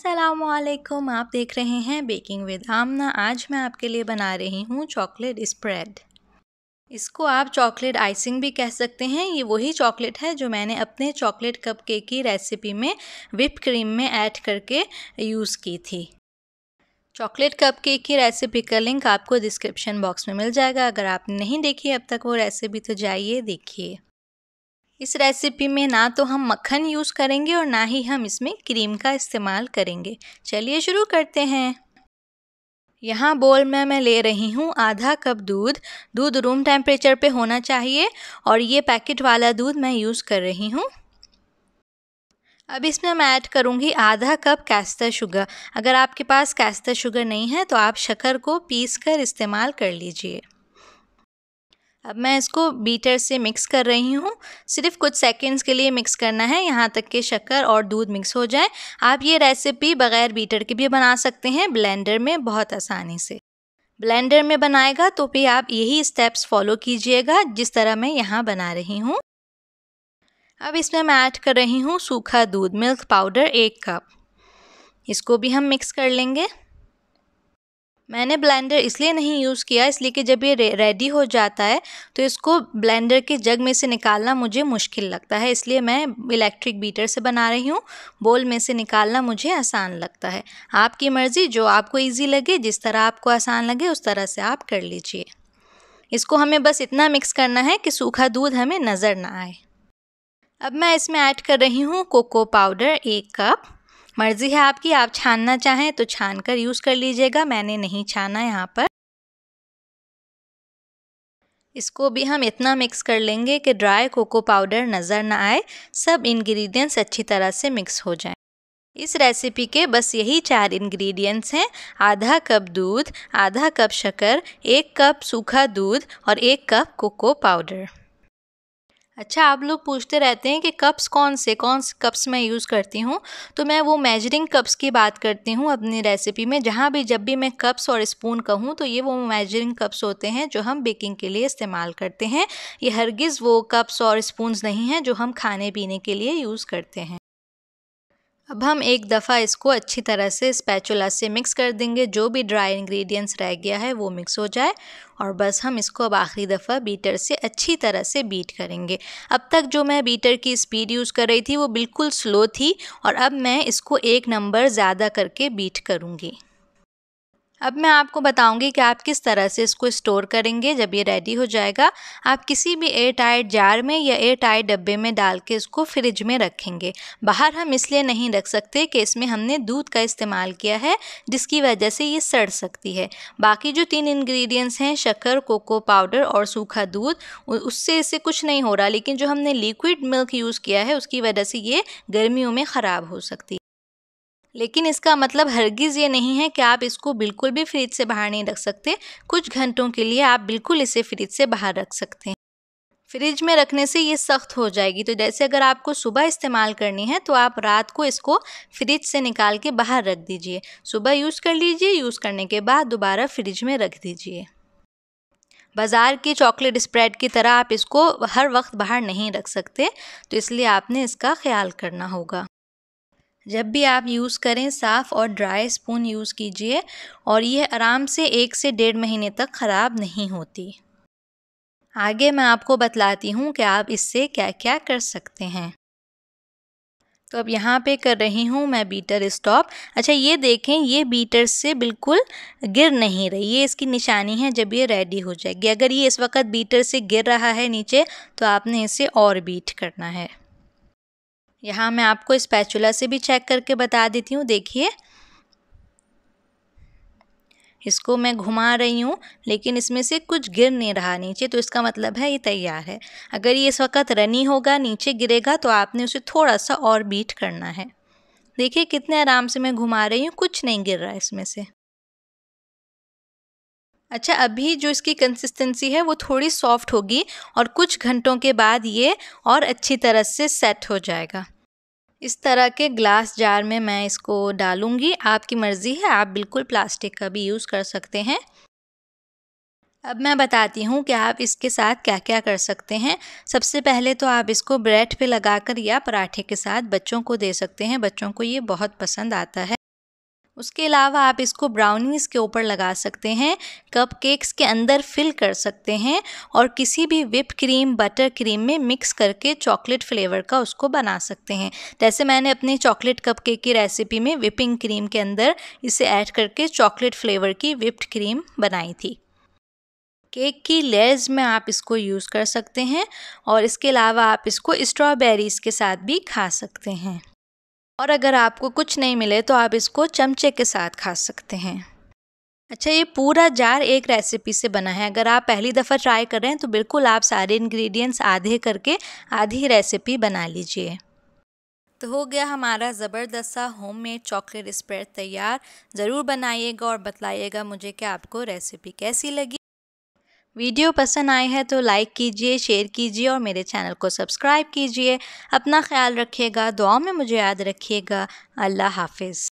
अस्सलामुअलैकुम, आप देख रहे हैं बेकिंग विद आमना। आज मैं आपके लिए बना रही हूँ चॉकलेट स्प्रेड। इसको आप चॉकलेट आइसिंग भी कह सकते हैं। ये वही चॉकलेट है जो मैंने अपने चॉकलेट कप केक की रेसिपी में व्हिप क्रीम में ऐड करके यूज़ की थी। चॉकलेट कप केक की रेसिपी का लिंक आपको डिस्क्रिप्शन बॉक्स में मिल जाएगा। अगर आपने नहीं देखी अब तक वो रेसिपी तो जाइए देखिए। इस रेसिपी में ना तो हम मक्खन यूज़ करेंगे और ना ही हम इसमें क्रीम का इस्तेमाल करेंगे। चलिए शुरू करते हैं। यहाँ बोल में मैं ले रही हूँ आधा कप दूध रूम टेम्परेचर पे होना चाहिए और ये पैकेट वाला दूध मैं यूज़ कर रही हूँ। अब इसमें मैं ऐड करूँगी आधा कप कैस्टर शुगर। अगर आपके पास कैस्टर शुगर नहीं है तो आप शक्कर को पीस कर इस्तेमाल कर लीजिए। अब मैं इसको बीटर से मिक्स कर रही हूँ। सिर्फ कुछ सेकंड्स के लिए मिक्स करना है, यहाँ तक कि शक्कर और दूध मिक्स हो जाए। आप ये रेसिपी बग़ैर बीटर के भी बना सकते हैं ब्लेंडर में बहुत आसानी से। ब्लेंडर में बनाएगा तो भी आप यही स्टेप्स फॉलो कीजिएगा जिस तरह मैं यहाँ बना रही हूँ। अब इसमें मैं ऐड कर रही हूँ सूखा दूध, मिल्क पाउडर 1 कप। इसको भी हम मिक्स कर लेंगे। मैंने ब्लेंडर इसलिए नहीं यूज़ किया इसलिए कि जब ये रेडी हो जाता है तो इसको ब्लेंडर के जग में से निकालना मुझे मुश्किल लगता है, इसलिए मैं इलेक्ट्रिक बीटर से बना रही हूँ। बोल में से निकालना मुझे आसान लगता है। आपकी मर्ज़ी, जो आपको इजी लगे, जिस तरह आपको आसान लगे उस तरह से आप कर लीजिए। इसको हमें बस इतना मिक्स करना है कि सूखा दूध हमें नज़र ना आए। अब मैं इसमें ऐड कर रही हूँ कोको पाउडर 1 कप। मर्ज़ी है आपकी, आप छानना चाहें तो छान कर यूज़ कर लीजिएगा, मैंने नहीं छाना यहाँ पर। इसको भी हम इतना मिक्स कर लेंगे कि ड्राई कोको पाउडर नज़र ना आए, सब इंग्रेडिएंट्स अच्छी तरह से मिक्स हो जाएं। इस रेसिपी के बस यही 4 इंग्रेडिएंट्स हैं: आधा कप दूध, आधा कप शक्कर, 1 कप सूखा दूध और 1 कप कोको पाउडर। अच्छा, आप लोग पूछते रहते हैं कि कौन से कप्स मैं यूज़ करती हूँ, तो मैं वो मेजरिंग कप्स की बात करती हूँ अपनी रेसिपी में। जब भी मैं कप्स और स्पून कहूँ तो ये वो मेजरिंग कप्स होते हैं जो हम बेकिंग के लिए इस्तेमाल करते हैं। ये हरगिज़ वो कप्स और स्पून्स नहीं हैं जो हम खाने पीने के लिए यूज़ करते हैं। अब हम एक दफ़ा इसको अच्छी तरह से स्पैचुला से मिक्स कर देंगे। जो भी ड्राई इंग्रेडिएंट्स रह गया है वो मिक्स हो जाए और बस हम इसको अब आखिरी दफ़ा बीटर से अच्छी तरह से बीट करेंगे। अब तक जो मैं बीटर की स्पीड यूज़ कर रही थी वो बिल्कुल स्लो थी और अब मैं इसको 1 नंबर ज़्यादा करके बीट करूँगी। अब मैं आपको बताऊंगी कि आप किस तरह से इसको स्टोर करेंगे। जब ये रेडी हो जाएगा आप किसी भी एयर टाइट जार में या एयर टाइट डब्बे में डाल के इसको फ्रिज में रखेंगे। बाहर हम इसलिए नहीं रख सकते कि इसमें हमने दूध का इस्तेमाल किया है, जिसकी वजह से ये सड़ सकती है। बाकी जो 3 इंग्रेडिएंट्स हैं, शक्कर, कोको पाउडर और सूखा दूध, उससे इसे कुछ नहीं हो रहा, लेकिन जो हमने लिक्विड मिल्क यूज़ किया है उसकी वजह से ये गर्मियों में ख़राब हो सकती है। लेकिन इसका मतलब हरगिज़ ये नहीं है कि आप इसको बिल्कुल भी फ्रिज से बाहर नहीं रख सकते। कुछ घंटों के लिए आप बिल्कुल इसे फ्रिज से बाहर रख सकते हैं। फ्रिज में रखने से ये सख्त हो जाएगी, तो जैसे अगर आपको सुबह इस्तेमाल करनी है तो आप रात को इसको फ्रिज से निकाल के बाहर रख दीजिए। सुबह यूज़ कर लीजिए, यूज़ करने के बाद दोबारा फ्रिज में रख दीजिए। बाज़ार की चॉकलेट स्प्रेड की तरह आप इसको हर वक्त बाहर नहीं रख सकते, तो इसलिए आपने इसका ख्याल करना होगा। जब भी आप यूज़ करें साफ़ और ड्राई स्पून यूज़ कीजिए और ये आराम से 1 से 1.5 महीने तक ख़राब नहीं होती। आगे मैं आपको बतलाती हूँ कि आप इससे क्या क्या कर सकते हैं। तो अब यहाँ पे कर रही हूँ मैं बीटर स्टॉप। अच्छा, ये देखें, ये बीटर से बिल्कुल गिर नहीं रही, ये इसकी निशानी है जब ये रेडी हो जाएगी। अगर ये इस वक्त बीटर से गिर रहा है नीचे तो आपने इसे और बीट करना है। यहाँ मैं आपको स्पैचुला से भी चेक करके बता देती हूँ। देखिए, इसको मैं घुमा रही हूँ लेकिन इसमें से कुछ गिर नहीं रहा नीचे, तो इसका मतलब है ये तैयार है। अगर ये इस वक्त रनी होगा, नीचे गिरेगा, तो आपने उसे थोड़ा सा और बीट करना है। देखिए कितने आराम से मैं घुमा रही हूँ, कुछ नहीं गिर रहा है इसमें से। अच्छा, अभी जो इसकी कंसिस्टेंसी है वो थोड़ी सॉफ्ट होगी और कुछ घंटों के बाद ये और अच्छी तरह से सेट हो जाएगा। इस तरह के ग्लास जार में मैं इसको डालूंगी। आपकी मर्ज़ी है, आप बिल्कुल प्लास्टिक का भी यूज़ कर सकते हैं। अब मैं बताती हूँ कि आप इसके साथ क्या क्या कर सकते हैं। सबसे पहले तो आप इसको ब्रेड पे लगाकर या पराठे के साथ बच्चों को दे सकते हैं। बच्चों को ये बहुत पसंद आता है। उसके अलावा आप इसको ब्राउनीज़ के ऊपर लगा सकते हैं, कपकेक्स के अंदर फिल कर सकते हैं और किसी भी व्हिप क्रीम, बटर क्रीम में मिक्स करके चॉकलेट फ्लेवर का उसको बना सकते हैं। जैसे मैंने अपनी चॉकलेट कपकेक की रेसिपी में व्हिपिंग क्रीम के अंदर इसे ऐड करके चॉकलेट फ्लेवर की व्हिप्ड क्रीम बनाई थी। केक की लेयर्स में आप इसको यूज़ कर सकते हैं और इसके अलावा आप इसको स्ट्रॉबेरीज़ के साथ भी खा सकते हैं। और अगर आपको कुछ नहीं मिले तो आप इसको चमचे के साथ खा सकते हैं। अच्छा, ये पूरा जार एक रेसिपी से बना है। अगर आप पहली दफ़ा ट्राई कर रहे हैं तो बिल्कुल आप सारे इंग्रेडिएंट्स आधे करके आधी रेसिपी बना लीजिए। तो हो गया हमारा ज़बरदस्त सा होममेड चॉकलेट स्प्रेड तैयार। ज़रूर बनाइएगा और बताइएगा मुझे कि आपको रेसिपी कैसी लगी। वीडियो पसंद आए है तो लाइक कीजिए, शेयर कीजिए और मेरे चैनल को सब्सक्राइब कीजिए। अपना ख्याल रखिएगा, दुआओं में मुझे याद रखिएगा। अल्लाह हाफिज़।